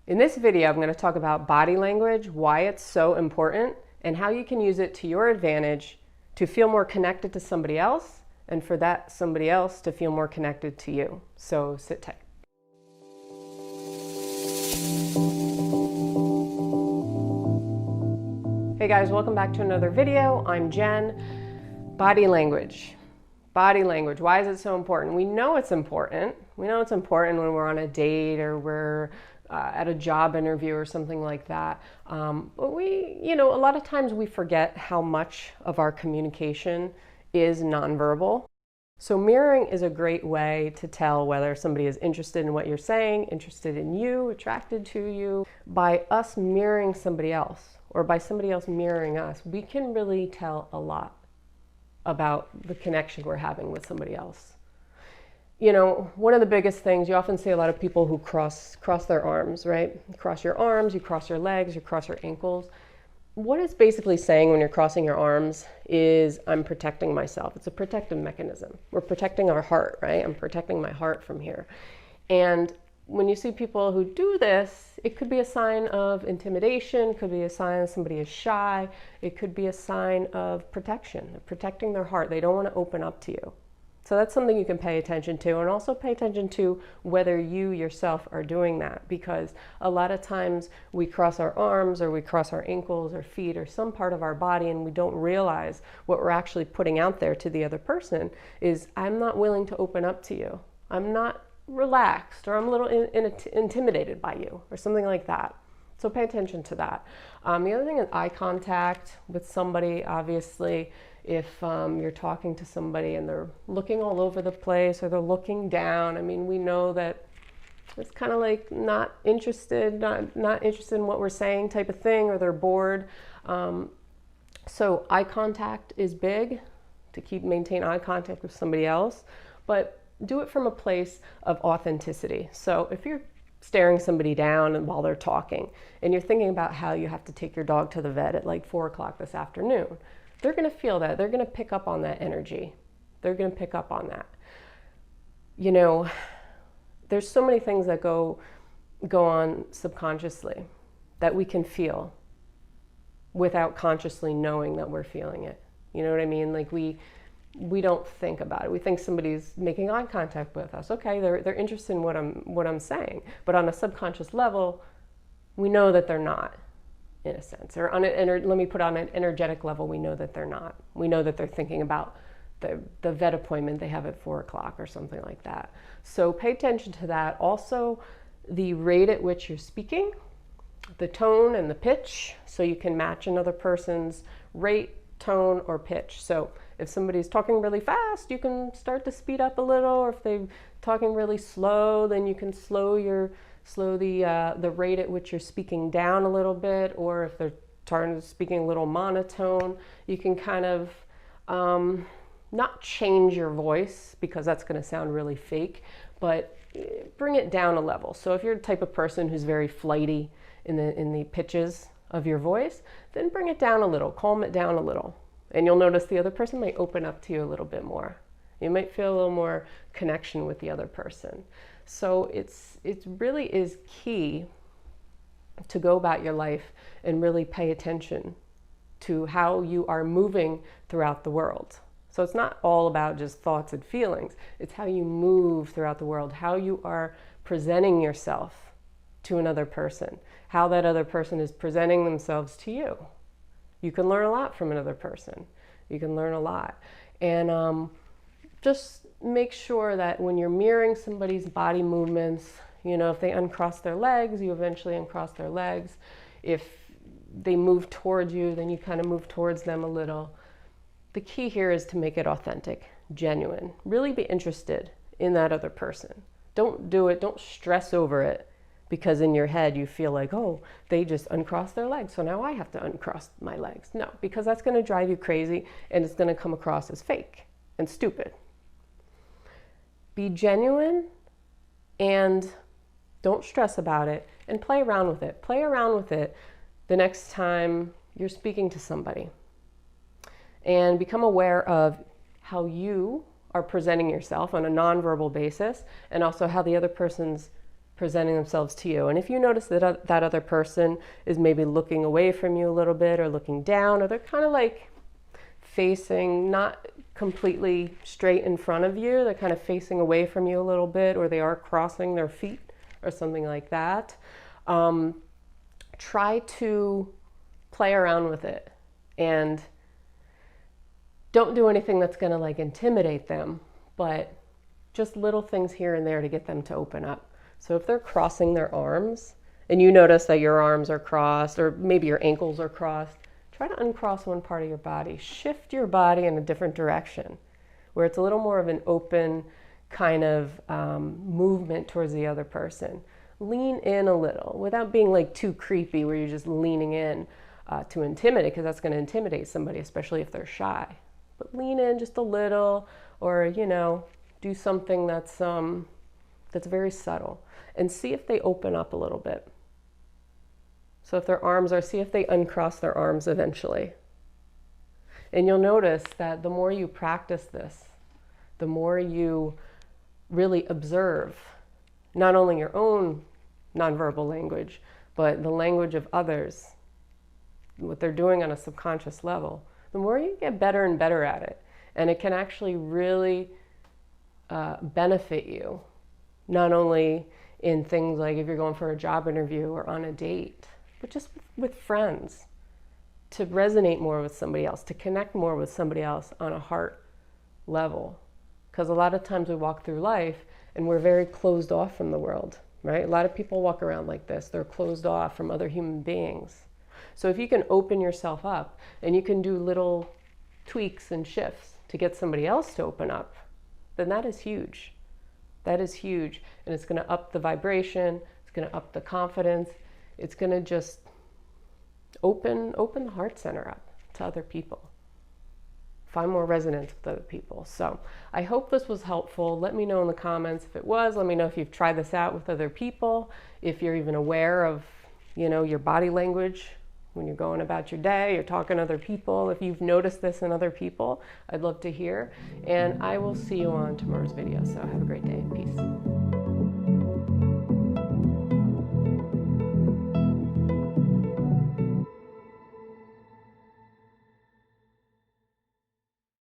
In this video, I'm going to talk about body language, why it's so important, and how you can use it to your advantage to feel more connected to somebody else, and for that somebody else to feel more connected to you. So sit tight. Hey guys, welcome back to another video. I'm Jen. Body language. Body language. Why is it so important? We know it's important. We know it's important when we're on a date or we're at a job interview or something like that. But a lot of times we forget how much of our communication is nonverbal. So mirroring is a great way to tell whether somebody is interested in what you're saying, interested in you, attracted to you. By us mirroring somebody else, or by somebody else mirroring us, we can really tell a lot about the connection we're having with somebody else. You know, one of the biggest things, you often see a lot of people who cross their arms, right? You cross your arms, you cross your legs, you cross your ankles. What it's basically saying when you're crossing your arms is, I'm protecting myself. It's a protective mechanism. We're protecting our heart, right? I'm protecting my heart from here. And when you see people who do this, it could be a sign of intimidation, could be a sign that somebody is shy, it could be a sign of protection, of protecting their heart. They don't want to open up to you. So that's something you can pay attention to, and also pay attention to whether you yourself are doing that, because a lot of times we cross our arms or we cross our ankles or feet or some part of our body and we don't realize what we're actually putting out there to the other person is, I'm not willing to open up to you. I'm not relaxed, or I'm a little intimidated by you, or something like that. So pay attention to that. The other thing is eye contact with somebody. Obviously, if you're talking to somebody and they're looking all over the place or they're looking down, I mean, we know that it's kind of like not interested in what we're saying type of thing, or they're bored. So eye contact is big, to maintain eye contact with somebody else, but do it from a place of authenticity. So if you're staring somebody down and while they're talking and you're thinking about how you have to take your dog to the vet at like 4 o'clock this afternoon, they're going to feel that. They're going to pick up on that energy. They're going to pick up on that. You know, there's so many things that go on subconsciously that we can feel without consciously knowing that we're feeling it. You know what I mean? Like we don't think about it. We think somebody's making eye contact with us. Okay, they're interested in what I'm saying, but on a subconscious level, we know that they're not, in a sense. Or let me put on an energetic level, we know that they're not. We know that they're thinking about the vet appointment they have at 4 o'clock or something like that. So pay attention to that. Also, the rate at which you're speaking, the tone and the pitch, so you can match another person's rate, tone, or pitch. So if somebody's talking really fast, you can start to speed up a little, or if they're talking really slow, then you can slow the rate at which you're speaking down a little bit, or if they're speaking a little monotone, you can kind of not change your voice, because that's going to sound really fake, but bring it down a level. So if you're the type of person who's very flighty in the pitches of your voice, then bring it down a little, calm it down a little. And you'll notice the other person might open up to you a little bit more. You might feel a little more connection with the other person. So it really is key to go about your life and really pay attention to how you are moving throughout the world. So it's not all about just thoughts and feelings. It's how you move throughout the world, how you are presenting yourself to another person, how that other person is presenting themselves to you. You can learn a lot from another person. You can learn a lot. And just make sure that when you're mirroring somebody's body movements, you know, if they uncross their legs, you eventually uncross their legs. If they move towards you, then you kind of move towards them a little. The key here is to make it authentic, genuine. Really be interested in that other person. Don't do it, don't stress over it, because in your head you feel like, oh, they just uncrossed their legs, so now I have to uncross my legs. No, because that's going to drive you crazy and it's going to come across as fake and stupid. Be genuine and don't stress about it, and play around with it. Play around with it the next time you're speaking to somebody. And become aware of how you are presenting yourself on a nonverbal basis, and also how the other person's presenting themselves to you. And if you notice that that other person is maybe looking away from you a little bit, or looking down, or they're kind of like facing not completely straight in front of you, they're kind of facing away from you a little bit, or they are crossing their feet or something like that, try to play around with it and don't do anything that's going to like intimidate them, but just little things here and there to get them to open up. So if they're crossing their arms and you notice that your arms are crossed, or maybe your ankles are crossed, try to uncross one part of your body. Shift your body in a different direction where it's a little more of an open kind of movement towards the other person. Lean in a little without being like too creepy where you're just leaning in to intimidate, because that's going to intimidate somebody, especially if they're shy. But lean in just a little, or, you know, do something that's very subtle, and see if they open up a little bit. So if their arms are, see if they uncross their arms eventually. And you'll notice that the more you practice this, the more you really observe not only your own nonverbal language, but the language of others, what they're doing on a subconscious level, the more you get better and better at it. And it can actually really benefit you, not only in things like if you're going for a job interview or on a date, but just with friends, to resonate more with somebody else, to connect more with somebody else on a heart level. Because a lot of times we walk through life and we're very closed off from the world, right? A lot of people walk around like this. They're closed off from other human beings. So if you can open yourself up and you can do little tweaks and shifts to get somebody else to open up, then that is huge. That is huge. And it's going to up the vibration. It's going to up the confidence. It's going to just open the heart center up to other people. Find more resonance with other people. So I hope this was helpful. Let me know in the comments if it was. Let me know if you've tried this out with other people, if you're even aware of, you know, your body language when you're going about your day, you're talking to other people. If you've noticed this in other people, I'd love to hear. And I will see you on tomorrow's video. So have a great day. Peace.